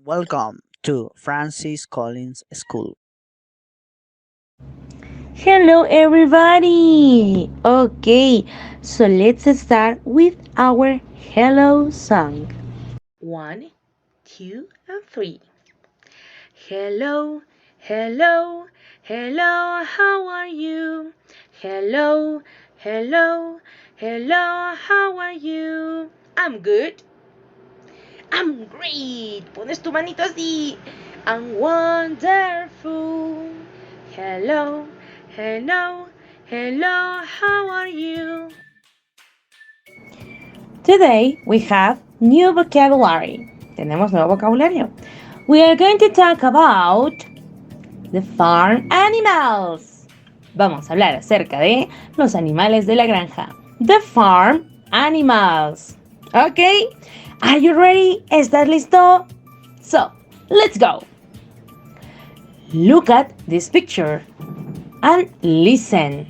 Welcome to Francis Collins School. Hello, everybody! Okay, so let's start with our hello song. One, two, and three. Hello, hello, hello, how are you? Hello, hello, hello, how are you? I'm good. I'm great. Pones tu manito así. I'm wonderful. Hello, hello, hello, how are you? Today we have new vocabulary. Tenemos nuevo vocabulario. We are going to talk about the farm animals. Vamos a hablar acerca de los animales de la granja. The farm animals. Okay? Are you ready? ¿Estás listo? So, let's go. Look at this picture and listen.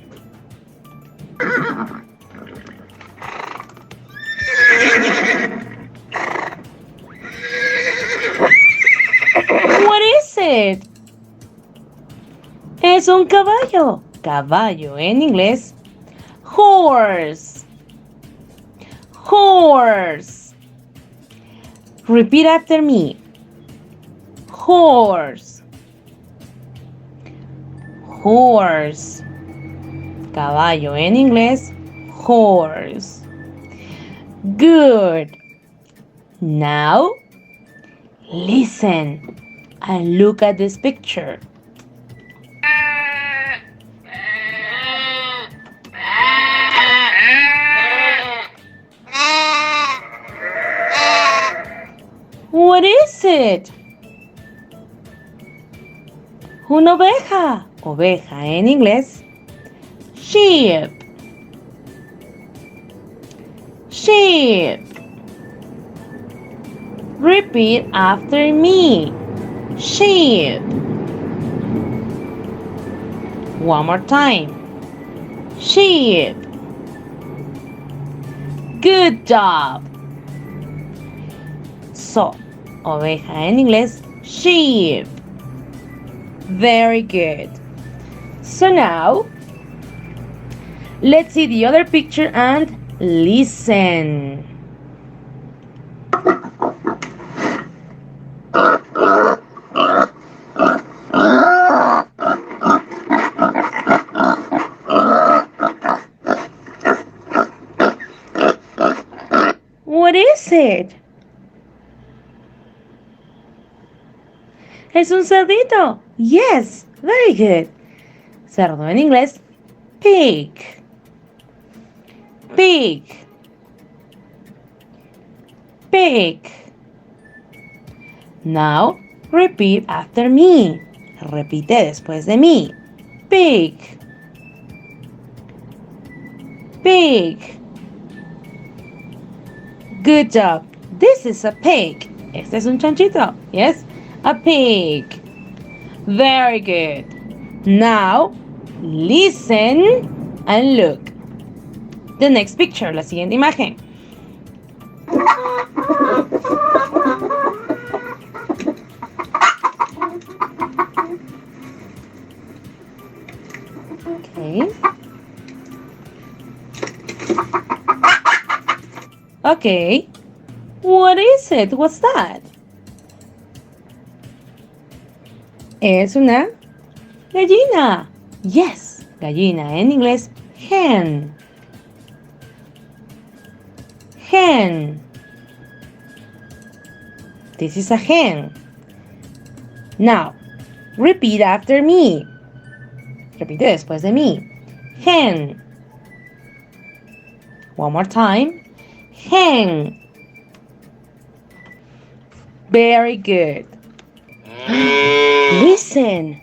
What is it? Es un caballo. Caballo en inglés. Horse. Horse. Repeat after me. Horse. Horse. Caballo en inglés. Horse. Good. Now, listen and look at this picture. What is it? Una oveja. Oveja en inglés. Sheep. Sheep. Repeat after me. Sheep. One more time. Sheep. Good job. So, oveja en inglés, sheep. Very good. So now, let's see the other picture and listen. What is it? Es un cerdito. Yes, very good. Cerdo en inglés, pig. Pig. Pig. Now, repeat after me. Repite después de mí. Pig. Pig. Good job. This is a pig. Este es un chanchito. Yes, a pig. Very good. Now, listen and look. The next picture, la siguiente imagen. Okay. Okay. What is it? What's that? Es una gallina. Yes, gallina en inglés, hen. Hen. This is a hen. Now, repeat after me. Repite después de mí. Hen. One more time. Hen. Very good. Listen.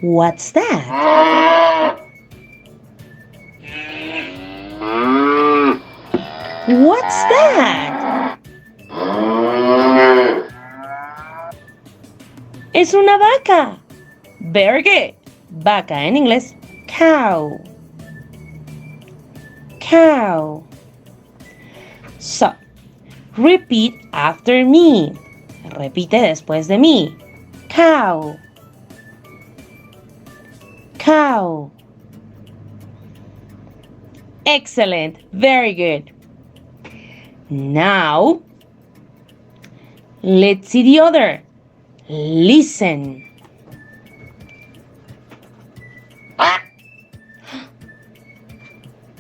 What's that? What's that? Es una vaca. Very good. Vaca en inglés, cow. Cow. So, Repeat after me. Repite después de mí. Cow. Cow. Excellent. Very good. Now, let's see the other. Listen.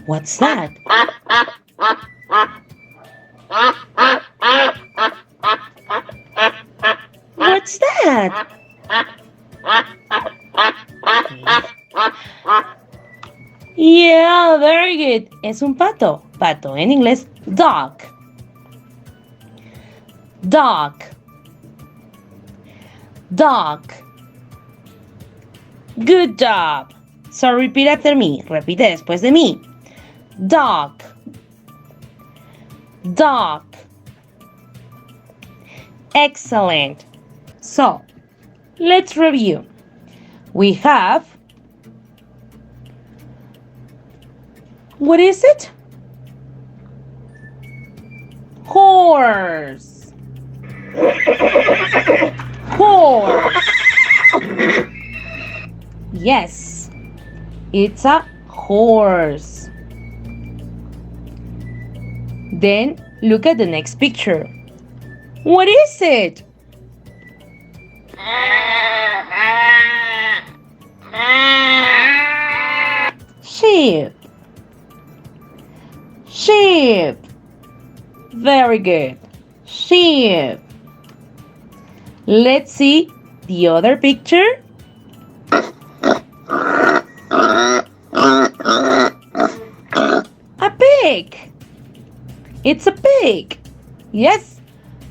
What's that? What's that? Yeah, very good. Es un pato. Pato en inglés, dog. Dog. Dog. Good job. So repeat after me. Repite después de mí. Dog. Dog. Excellent. So, let's review. We have, what is it? Horse. Horse. Yes, it's a horse. Then look at the next picture. What is it? Sheep. Sheep. Very good. Sheep. Let's see the other picture. A pig. It's a pig. Yes.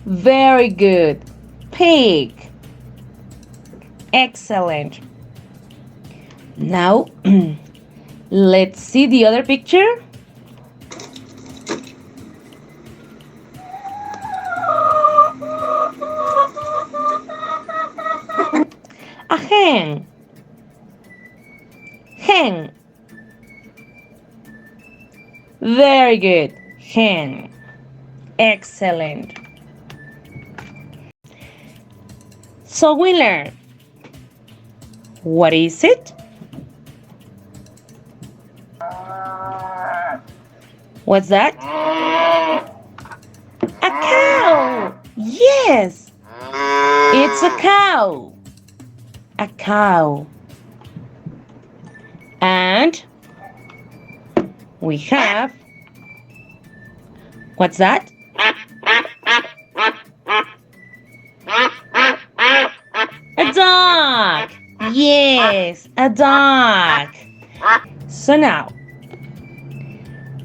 Very good. Pig. Excellent. Now, let's see the other picture. A hen. Hen. Very good. Hen. Excellent. So we learn. What is it? What's that? A cow. Yes. It's a cow. A cow. And we have, what's that? A dog. Yes, a dog. So now,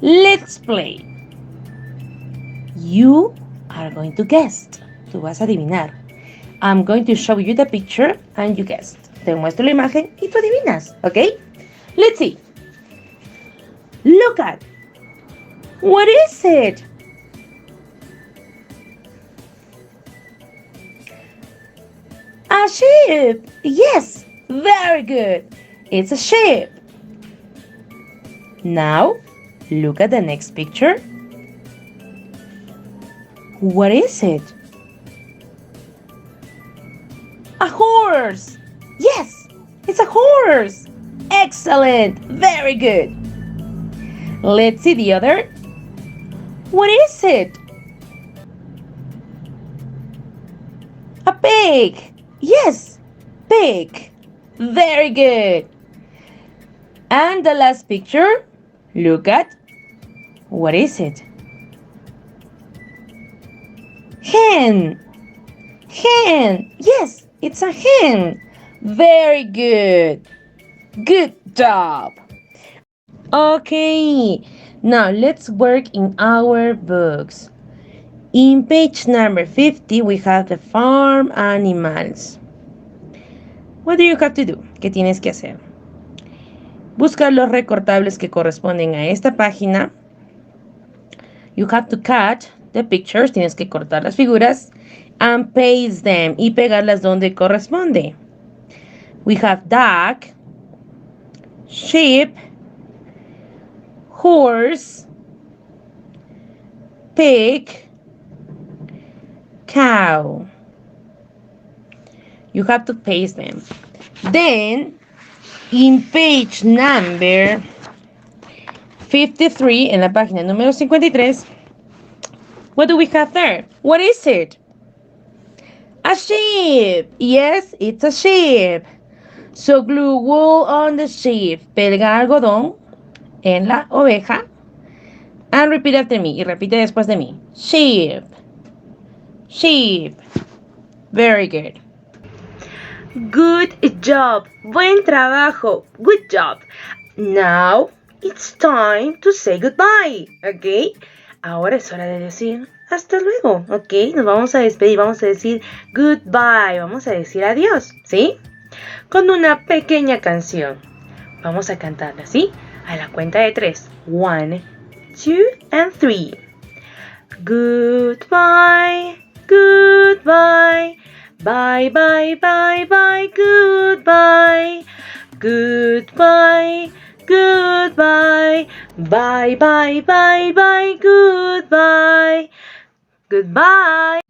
let's play. You are going to guess. Tú vas a adivinar. I'm going to show you the picture and you guess. Te muestro la imagen y tú adivinas, ¿ok? Let's see. Look at. What is it? A sheep. Yes, very good. It's a sheep. Now, look at the next picture. What is it? A horse. Yes, it's a horse. Excellent. Very good. Let's see the other. What is it? A pig. Yes, pig. Very good. And the last picture. Look at. What is it? Hen. Hen. Yes, it's a hen. Very good. Good job. Okay, now let's work in our books. In page number 50, we have the farm animals. What do you have to do? ¿Qué tienes que hacer? Busca los recortables que corresponden a esta página. You have to cut the pictures, tienes que cortar las figuras, and paste them, y pegarlas donde corresponde. We have duck, sheep, horse, pig, cow. You have to paste them. Then, in page number 53, en la página número 53, what do we have there? What is it? A sheep. Yes, it's a sheep. So glue wool on the sheep. Pega algodón en la oveja. And repeat after me. Y repite después de mí. Sheep. Sheep. Very good. Good job. Buen trabajo. Good job. Now it's time to say goodbye. ¿Ok? Ahora es hora de decir hasta luego. ¿Ok? Nos vamos a despedir. Vamos a decir goodbye. Vamos a decir adiós. ¿Sí? Con una pequeña canción. Vamos a cantarla, ¿sí? A la cuenta de 3. 1, 2, and 3. Goodbye. Goodbye. Bye, bye, bye, bye, goodbye. Goodbye, goodbye. Bye, bye, bye, bye, goodbye. Goodbye.